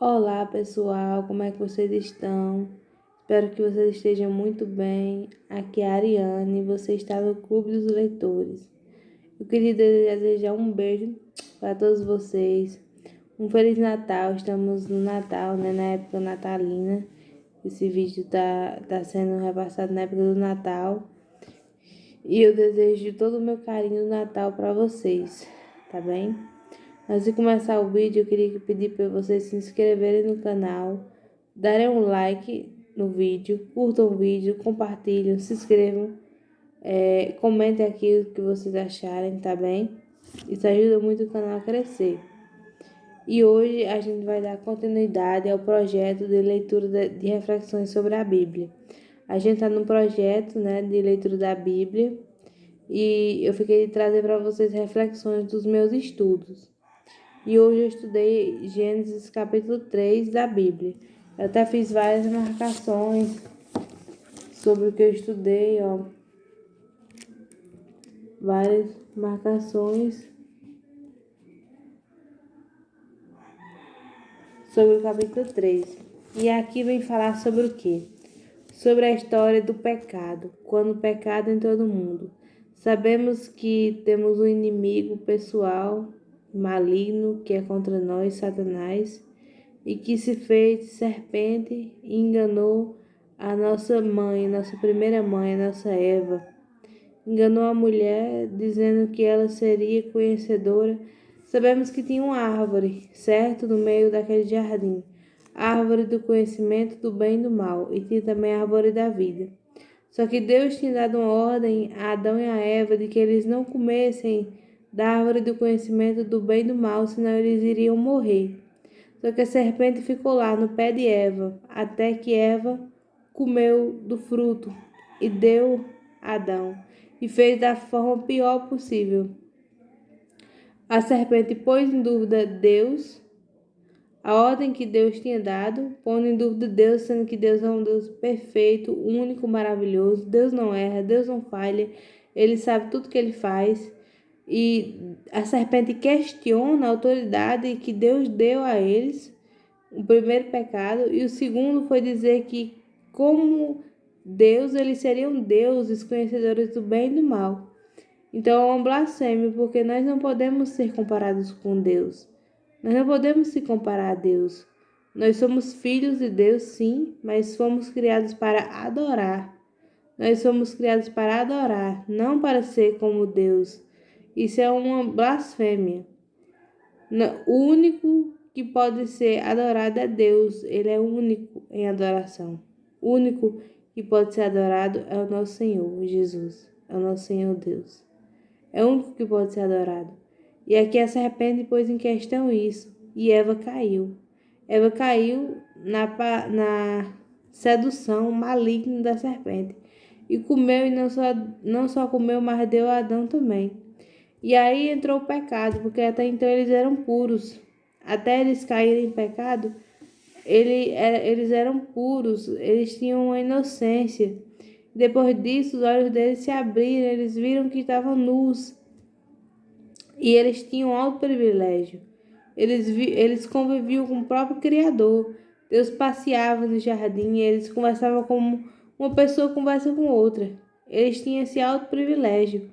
Olá pessoal, como é que vocês estão? Espero que vocês estejam muito bem. Aqui é a Ariane e você está no Clube dos Leitores. Eu queria desejar um beijo para todos vocês. Um Feliz Natal, estamos no Natal, né? Na época natalina. Esse vídeo tá sendo repassado na época do Natal. E eu desejo todo o meu carinho do Natal para vocês, tá bem? Antes de começar o vídeo, eu queria pedir para vocês se inscreverem no canal, darem um like no vídeo, curtam o vídeo, compartilhem, se inscrevam, comentem aqui o que vocês acharem, tá bem? Isso ajuda muito o canal a crescer. E hoje a gente vai dar continuidade ao projeto de leitura de reflexões sobre a Bíblia. A gente está no projeto, né, de leitura da Bíblia e eu fiquei de trazer para vocês reflexões dos meus estudos. E hoje eu estudei Gênesis capítulo 3 da Bíblia. Eu até fiz várias marcações sobre o que eu estudei, ó. Várias marcações sobre o capítulo 3. E aqui vem falar sobre o quê? Sobre a história do pecado, quando o pecado entrou no mundo. Sabemos que temos um inimigo pessoal, maligno, que é contra nós, Satanás, e que se fez serpente e enganou a nossa mãe, nossa primeira mãe, a nossa Eva. Enganou a mulher, dizendo que ela seria conhecedora. Sabemos que tinha uma árvore, certo, no meio daquele jardim, a árvore do conhecimento do bem e do mal, e tinha também a árvore da vida. Só que Deus tinha dado uma ordem a Adão e a Eva de que eles não comessem da árvore do conhecimento do bem e do mal, senão eles iriam morrer. Só que a serpente ficou lá no pé de Eva, até que Eva comeu do fruto e deu a Adão, e fez da forma pior possível. A serpente pôs em dúvida Deus, a ordem que Deus tinha dado, pondo em dúvida Deus, sendo que Deus é um Deus perfeito, único, maravilhoso. Deus não erra, Deus não falha, Ele sabe tudo que Ele faz. E a serpente questiona a autoridade que Deus deu a eles, o primeiro pecado, e o segundo foi dizer que, como Deus, eles seriam deuses, conhecedores do bem e do mal. Então é um blasfêmio, porque nós não podemos ser comparados com Deus. Nós não podemos se comparar a Deus. Nós somos filhos de Deus, sim, mas fomos criados para adorar. Nós somos criados para adorar, não para ser como Deus. Isso é uma blasfêmia. O único que pode ser adorado é Deus. Ele é único em adoração. O único que pode ser adorado é o nosso Senhor Jesus. É o nosso Senhor Deus. É o único que pode ser adorado. E aqui a serpente pôs em questão isso. E Eva caiu. Eva caiu na sedução maligna da serpente. E comeu, e não só comeu, mas deu a Adão também. E aí entrou o pecado, porque até então eles eram puros. Até eles caírem em pecado, eles eram puros, eles tinham uma inocência. Depois disso, os olhos deles se abriram, eles viram que estavam nus. E eles tinham alto privilégio. Eles conviviam com o próprio Criador. Deus passeava no jardim e eles conversavam como uma pessoa conversa com outra. Eles tinham esse alto privilégio.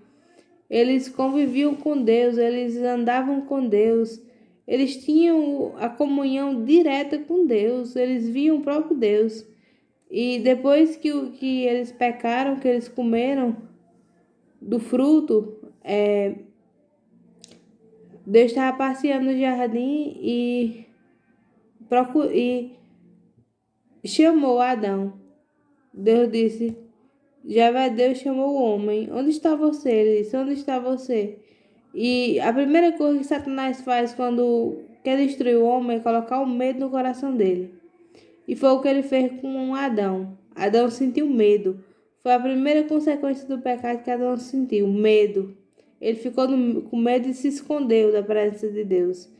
Eles conviviam com Deus, eles andavam com Deus, eles tinham a comunhão direta com Deus, eles viam o próprio Deus. E depois que eles pecaram, que eles comeram do fruto, Deus estava passeando no jardim e chamou Adão. Deus disse, Deus chamou o homem. Onde está você? Ele disse, onde está você? E a primeira coisa que Satanás faz quando quer destruir o homem é colocar o medo no coração dele. E foi o que ele fez com Adão. Adão sentiu medo. Foi a primeira consequência do pecado que Adão sentiu, medo. Ele ficou com medo e se escondeu da presença de Deus.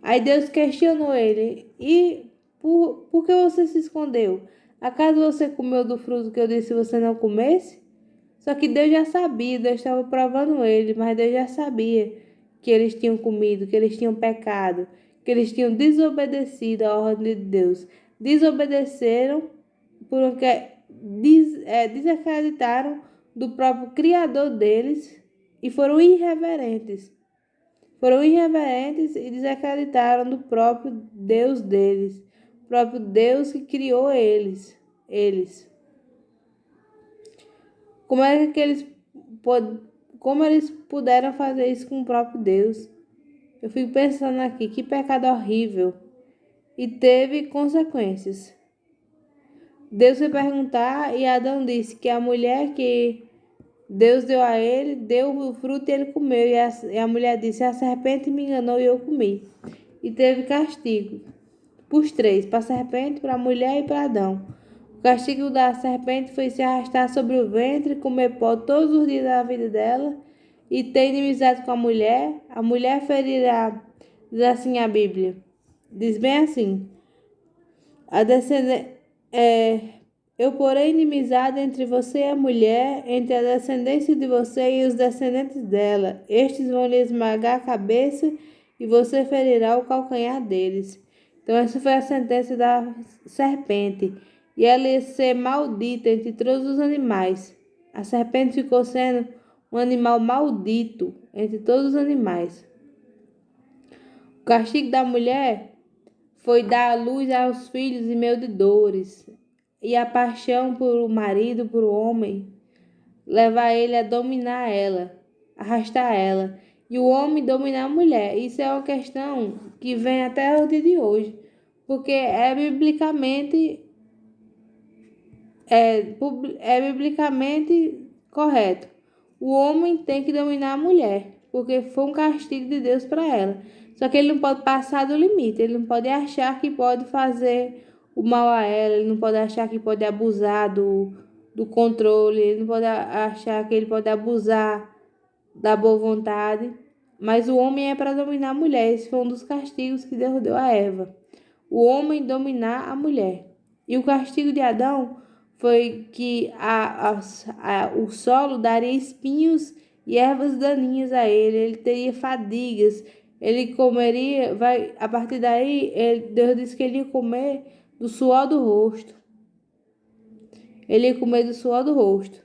Aí Deus questionou ele. E por que você se escondeu? Acaso você comeu do fruto que eu disse você não comesse? Só que Deus já sabia, Deus estava provando ele, mas Deus já sabia que eles tinham comido, que eles tinham pecado, porque eles tinham desobedecido a ordem de Deus. Desobedeceram porque desacreditaram do próprio Criador deles e foram irreverentes. Foram irreverentes e desacreditaram do próprio Deus deles, o próprio Deus que criou eles. Como eles puderam fazer isso com o próprio Deus? Eu fico pensando aqui, que pecado horrível. E teve consequências. Deus foi perguntar e Adão disse que a mulher que Deus deu a ele, deu o fruto e ele comeu. E a mulher disse, a serpente me enganou e eu comi. E teve castigo para os três, para a serpente, para a mulher e para Adão. O castigo da serpente foi se arrastar sobre o ventre, comer pó todos os dias da vida dela e ter inimizade com a mulher. A mulher ferirá, diz assim a Bíblia. Diz bem assim, a eu porei inimizade entre você e a mulher, entre a descendência de você e os descendentes dela. Estes vão lhe esmagar a cabeça e você ferirá o calcanhar deles. Então essa foi a sentença da serpente. E ela ia ser maldita entre todos os animais. A serpente ficou sendo um animal maldito entre todos os animais. O castigo da mulher foi dar à luz aos filhos em meio de dores. E a paixão por o marido, por o homem, levar ele a dominar ela, arrastar ela. E o homem dominar a mulher. Isso é uma questão que vem até o dia de hoje. Porque é biblicamente correto. O homem tem que dominar a mulher, porque foi um castigo de Deus para ela. Só que ele não pode passar do limite, ele não pode achar que pode fazer o mal a ela, ele não pode achar que pode abusar do controle, ele não pode achar que ele pode abusar da boa vontade. Mas o homem é para dominar a mulher. Esse foi um dos castigos que Deus deu a Eva. O homem dominar a mulher. E o castigo de Adão foi que o solo daria espinhos e ervas daninhas a ele teria fadigas, ele comeria, a partir daí, Deus disse que ele ia comer do suor do rosto. Ele ia comer do suor do rosto.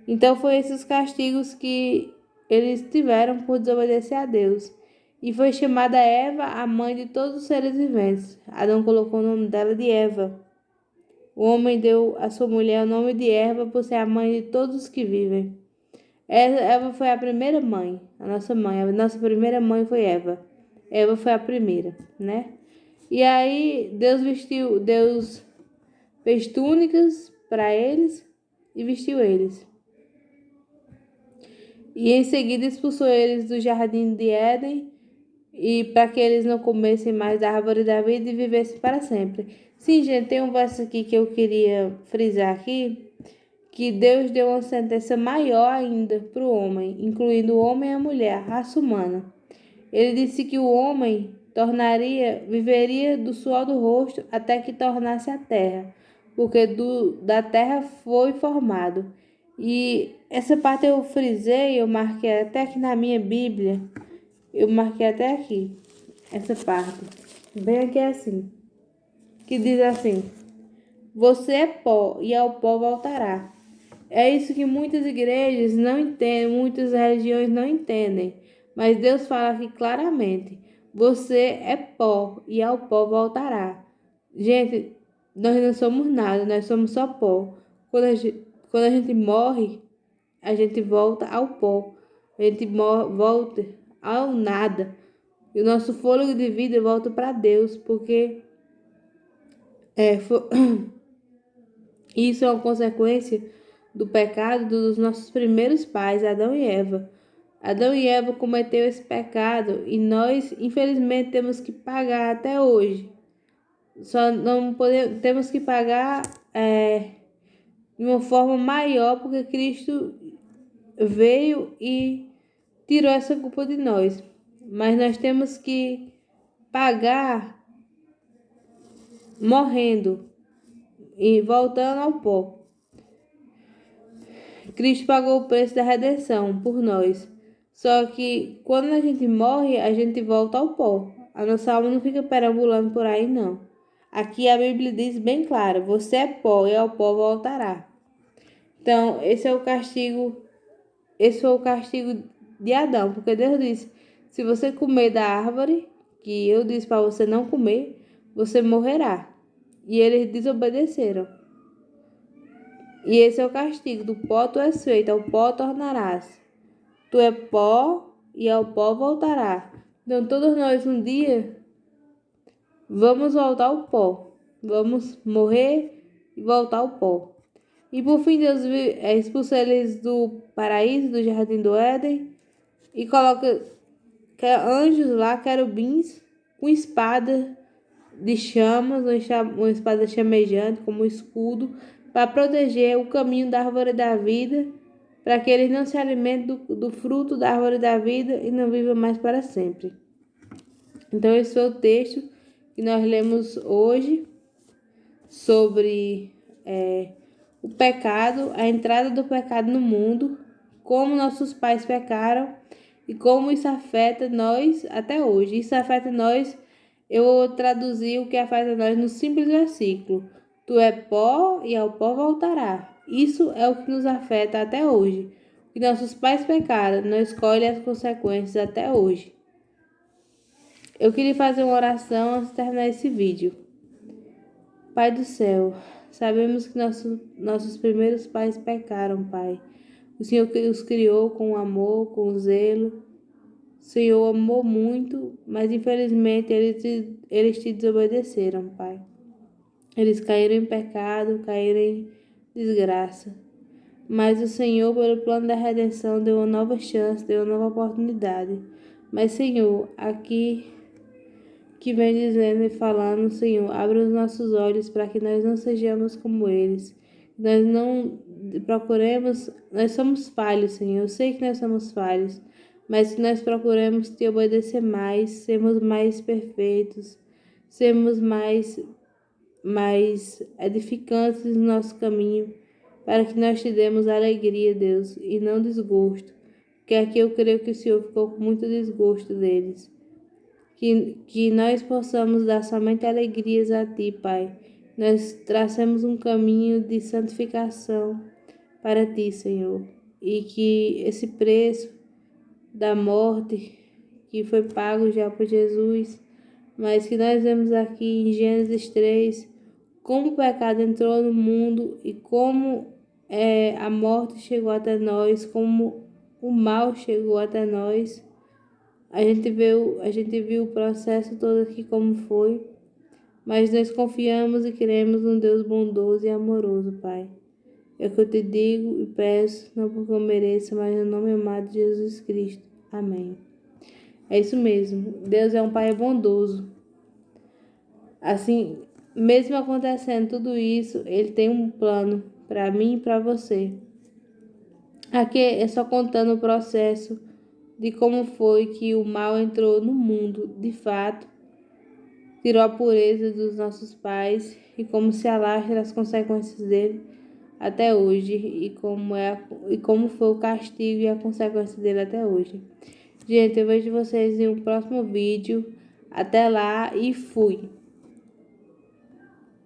Então, foi esses castigos que eles tiveram por desobedecer a Deus. E foi chamada Eva a mãe de todos os seres viventes. Adão colocou o nome dela de Eva. O homem deu à sua mulher o nome de Eva por ser a mãe de todos os que vivem. Eva foi a primeira mãe, a nossa mãe. A nossa primeira mãe foi Eva. Eva foi a primeira, né? E aí Deus fez túnicas para eles e vestiu eles. E em seguida expulsou eles do jardim de Éden e para que eles não comessem mais da árvore da vida e vivessem para sempre. Sim, gente, tem um verso aqui que eu queria frisar aqui, que Deus deu uma sentença maior ainda para o homem, incluindo o homem e a mulher, a raça humana. Ele disse que o homem viveria do suor do rosto até que tornasse a terra, porque da terra foi formado. E essa parte eu frisei, eu marquei até aqui na minha Bíblia, eu marquei até aqui, essa parte, bem aqui assim, que diz assim, você é pó e ao pó voltará. É isso que muitas igrejas não entendem, muitas religiões não entendem. Mas Deus fala aqui claramente: você é pó e ao pó voltará. Gente, nós não somos nada, nós somos só pó. Quando a gente morre, a gente volta ao pó. A gente volta ao nada. E o nosso fôlego de vida volta para Deus, porque isso é uma consequência do pecado dos nossos primeiros pais, Adão e Eva. Adão e Eva cometeu esse pecado e nós, infelizmente, temos que pagar até hoje. Só não podemos, temos que pagar de uma forma maior, porque Cristo veio e tirou essa culpa de nós. Mas nós temos que pagar morrendo e voltando ao pó. Cristo pagou o preço da redenção por nós. Só que quando a gente morre, a gente volta ao pó. A nossa alma não fica perambulando por aí, não. Aqui a Bíblia diz bem claro: você é pó e ao pó voltará. Então, esse foi o castigo de Adão, porque Deus disse: se você comer da árvore que eu disse para você não comer, você morrerá. E eles desobedeceram. E esse é o castigo: do pó tu és feito, ao pó tornarás. Tu é pó e ao pó voltará. Então, todos nós um dia vamos voltar ao pó. Vamos morrer e voltar ao pó. E por fim, Deus expulsa eles do paraíso, do jardim do Éden, e coloca anjos lá, querubins, com espada de chamas, uma espada chamejante como escudo, para proteger o caminho da árvore da vida, para que eles não se alimentem do fruto da árvore da vida e não vivam mais para sempre. Então, esse foi o texto que nós lemos hoje sobre o pecado, a entrada do pecado no mundo, como nossos pais pecaram e como isso afeta nós até hoje. Isso afeta nós, eu vou traduzir o que afeta nós no simples versículo: tu é pó e ao pó voltará. Isso é o que nos afeta até hoje. O que nossos pais pecaram, nós escolhemos as consequências até hoje. Eu queria fazer uma oração antes de terminar esse vídeo. Pai do céu, sabemos que nossos primeiros pais pecaram, Pai. O Senhor os criou com amor, com zelo. O Senhor amou muito, mas infelizmente eles te desobedeceram, Pai. Eles caíram em pecado, caíram em desgraça. Mas o Senhor, pelo plano da redenção, deu uma nova chance, deu uma nova oportunidade. Mas, Senhor, aqui que vem dizendo e falando: Senhor, abre os nossos olhos para que nós não sejamos como eles. Nós não procuremos, nós somos falhos, Senhor. Eu sei que nós somos falhos, mas que nós procuremos te obedecer mais, sermos mais perfeitos, sermos mais edificantes no nosso caminho, para que nós te demos alegria, Deus, e não desgosto. Porque aqui eu creio que o Senhor ficou com muito desgosto deles. Que nós possamos dar somente alegrias a Ti, Pai. Nós tracemos um caminho de santificação para Ti, Senhor. E que esse preço da morte que foi pago já por Jesus, mas que nós vemos aqui em Gênesis 3, como o pecado entrou no mundo e como a morte chegou até nós, como o mal chegou até nós. A gente viu o processo todo aqui como foi, mas nós confiamos e queremos um Deus bondoso e amoroso, Pai. É o que eu te digo e peço, não porque eu mereça, mas no nome amado de Jesus Cristo. Amém. É isso mesmo, Deus é um Pai bondoso. Assim, mesmo acontecendo tudo isso, Ele tem um plano para mim e para você. Aqui é só contando o processo de como foi que o mal entrou no mundo, de fato, tirou a pureza dos nossos pais e como se alastra as consequências dele até hoje e como foi o castigo e a consequência dele até hoje. Gente, eu vejo vocês em um próximo vídeo. Até lá e fui!